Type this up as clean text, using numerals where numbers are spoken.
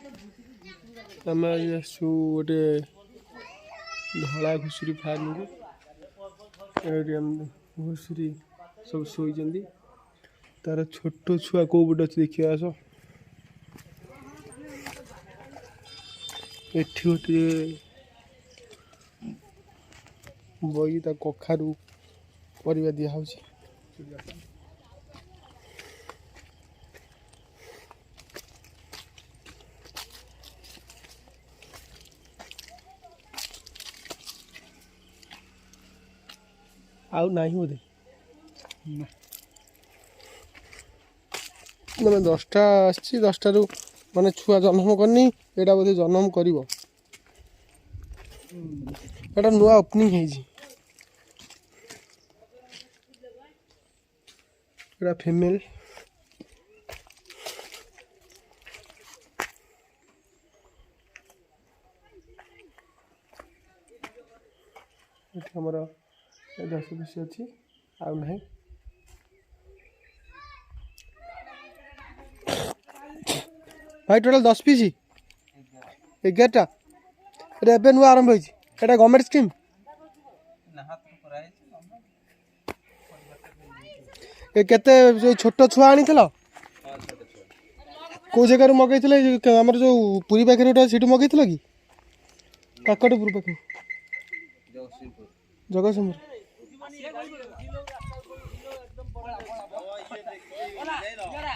आम आसु गोटे धला घुषुरी फार्म को घुषुरी सब शोई तार छोट छुआ कौ पटे अच्छे देखिए आस एठी गोटे बई ता कखारू परिवा दिया आउ नहीं बोधे मैंने 10टा आसी 10टारू माने छुआ जन्म करनी एटा बोधे जन्म करिवो एटा नुआ ओपनिंग है एटा फीमेल हमर 10 पीस अच्छी आउ नहीं भाई टोटल 10 पीस 11टा एबे नुआ आरंभ होई एटा गवर्नमेंट स्कीम ए केते जो छोट छुआ आनी थलो को जगह मगै थिले हमर जो पुरी पाखे गोटे सीटू मगै थिलो कि काकटपुर पाखे जगतसिंहपुर